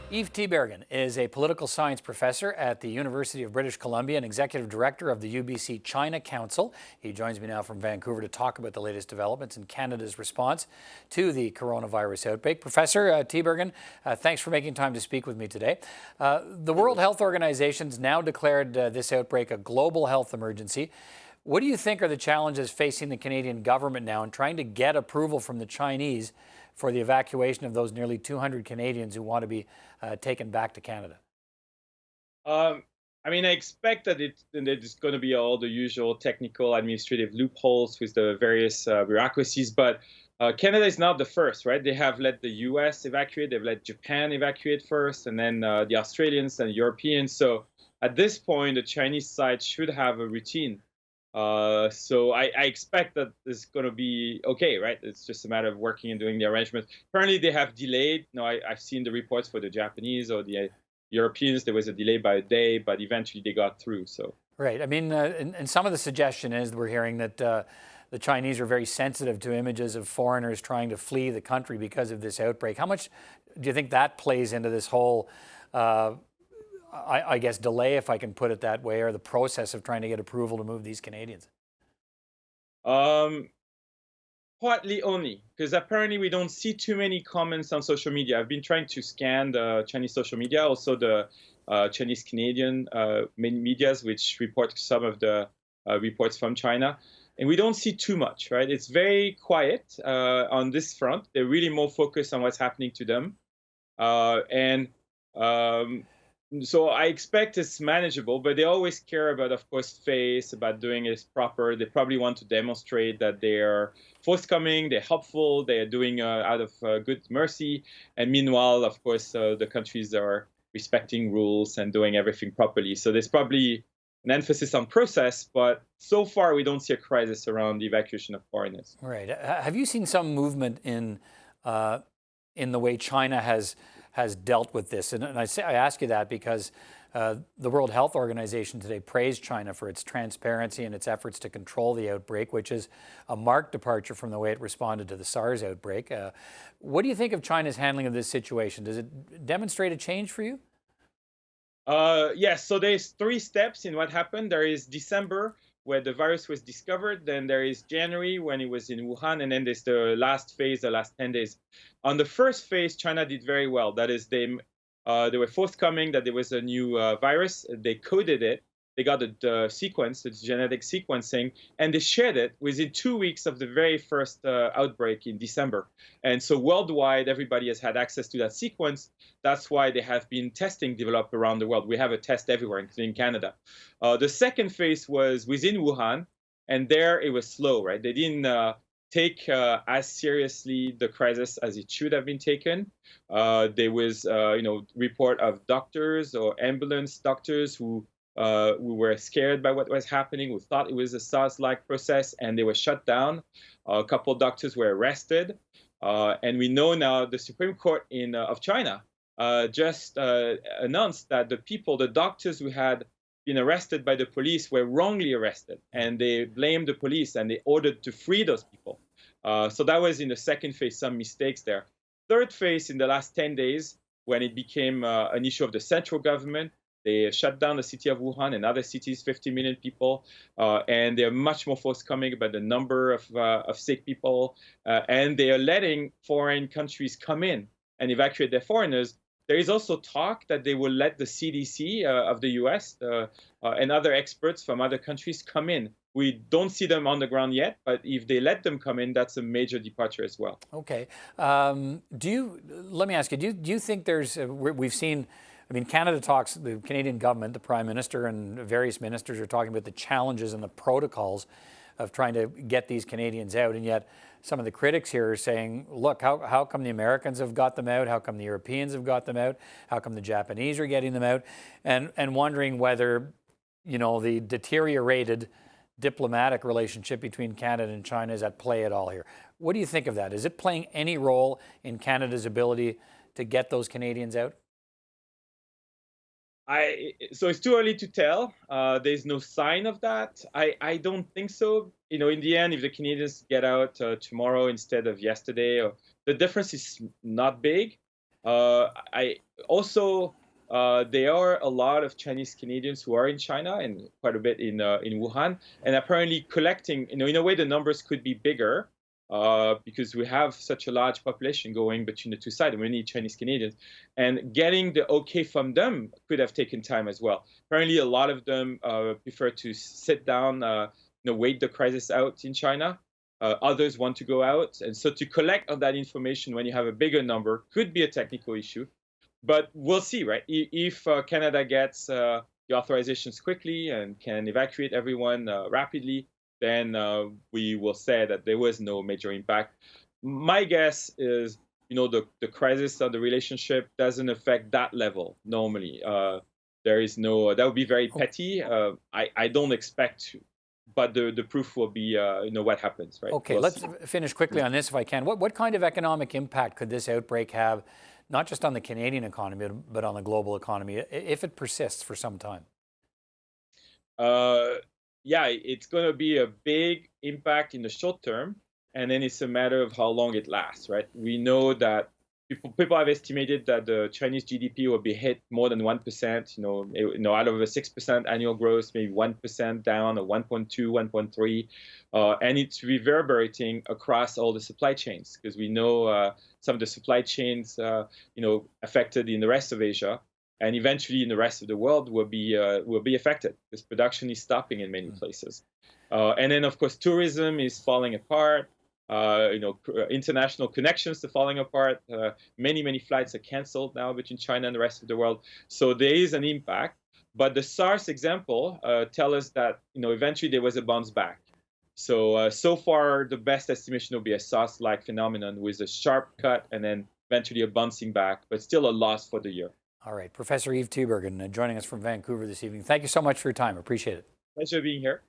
Yves Tiberghien is a political science professor at the University of British Columbia and executive director of the UBC China Council. He joins me now from Vancouver to talk about the latest developments in Canada's response to the coronavirus outbreak. Professor Tiberghien, thanks for making time to speak with me today. The World Health Organization has now declared this outbreak a global health emergency. What do you think are the challenges facing the Canadian government now in trying to get approval from the Chinese for the evacuation of those nearly 200 Canadians who want to be taken back to Canada? Um, I expect that it's going to be all the usual technical administrative loopholes with the various bureaucracies, but Canada is not the first, right? They have let the US evacuate, they've let Japan evacuate first, and then the Australians and Europeans. So at this point, the Chinese side should have a routine. So I expect that it's going to be okay, right? It's just a matter of working and doing the arrangements. Apparently, they have delayed. No, I've seen the reports for the Japanese or the Europeans. There was a delay by a day, but eventually they got through. So Right. I mean, and some of the suggestion is we're hearing that the Chinese are very sensitive to images of foreigners trying to flee the country because of this outbreak. How much do you think that plays into this whole, I guess, delay, if I can put it that way, or the process of trying to get approval to move these Canadians? um, partly only because apparently we don't see too many comments on social media. I've been trying to scan the Chinese social media, also the Chinese Canadian main medias, which report some of the reports from China. And we don't see too much, right? It's very quiet on this front. They're really more focused on what's happening to them. And um, so I expect it's manageable, but they always care about, of course, face, about doing it proper. They probably want to demonstrate that they're forthcoming, they're helpful, they're doing out of good mercy. And meanwhile, of course, the countries are respecting rules and doing everything properly. So there's probably an emphasis on process, but so far we don't see a crisis around the evacuation of foreigners. Right. Have you seen some movement uh, in the way China has dealt with this? And I ask you that because the World Health Organization today praised China for its transparency and its efforts to control the outbreak, which is a marked departure from the way it responded to the SARS outbreak. What do you think of China's handling of this situation? Does it demonstrate a change for you? Yes, so there's three steps in what happened. There is December, where the virus was discovered. Then there is January, when it was in Wuhan. And then there's the last phase, the last 10 days. On the first phase, China did very well. That is, they were forthcoming that there was a new virus. They coded it. They got the sequence, the genetic sequencing, and they shared it within 2 weeks of the very first outbreak in December. And so worldwide, everybody has had access to that sequence. That's why they have been testing developed around the world. We have a test everywhere, including Canada. The second phase was within Wuhan, and there it was slow, right? They didn't take as seriously the crisis as it should have been taken. There was, report of doctors or ambulance doctors who were scared by what was happening, who thought it was a SARS-like process, and they were shut down. A couple of doctors were arrested. And we know now the Supreme Court of China just announced that the doctors who had been arrested by the police were wrongly arrested, and they blamed the police and they ordered to free those people. So that was in the second phase, some mistakes there. Third phase, in the last 10 days, when it became an issue of the central government, they shut down the city of Wuhan and other cities, 50 million people, and they're much more forthcoming about the number of sick people, and they are letting foreign countries come in and evacuate their foreigners. There is also talk that they will let the CDC of the US and other experts from other countries come in. We don't see them on the ground yet, but if they let them come in, that's a major departure as well. Okay. Let me ask you, do you think we've seen, I mean, Canada talks, the Canadian government, the Prime Minister and various ministers are talking about the challenges and the protocols of trying to get these Canadians out. And yet some of the critics here are saying, look, how come the Americans have got them out? How come the Europeans have got them out? How come the Japanese are getting them out? And wondering whether, the deteriorated diplomatic relationship between Canada and China is at play at all here. What do you think of that? Is it playing any role in Canada's ability to get those Canadians out? So it's too early to tell. There's no sign of that. I don't think so. In the end, if the Canadians get out tomorrow instead of yesterday, the difference is not big. I also there are a lot of Chinese Canadians who are in China and quite a bit in Wuhan, and apparently collecting. In a way, the numbers could be bigger because we have such a large population going between the two sides. We need Chinese Canadians, and getting the okay from them could have taken time as well. Apparently, a lot of them prefer to sit down, wait the crisis out in China. Others want to go out. And so to collect on that information when you have a bigger number could be a technical issue. But we'll see, right? If Canada gets the authorizations quickly and can evacuate everyone rapidly, then we will say that there was no major impact. My guess is, the crisis of the relationship doesn't affect that level normally. There is no, that would be very petty. I don't expect to, but the proof will be, what happens, right? Okay, We'll let's see. finish quickly on this if I can. What kind of economic impact could this outbreak have, not just on the Canadian economy, but on the global economy, if it persists for some time? Yeah, it's going to be a big impact in the short term, and then it's a matter of how long it lasts, right? We know that people have estimated that the Chinese GDP will be hit more than 1%. Out of a 6% annual growth, maybe 1% down, or 1.2, 1.3, and it's reverberating across all the supply chains because we know some of the supply chains, affected in the rest of Asia. And eventually, in the rest of the world, will be affected because production is stopping in many places. And then, of course, tourism is falling apart. International connections are falling apart. Many flights are canceled now between China and the rest of the world. So there is an impact. But the SARS example tell us that eventually there was a bounce back. So far, the best estimation will be a SARS-like phenomenon with a sharp cut and then eventually a bouncing back, but still a loss for the year. All right, Professor Yves Tiberghien joining us from Vancouver this evening. Thank you so much for your time. Appreciate it. Pleasure being here.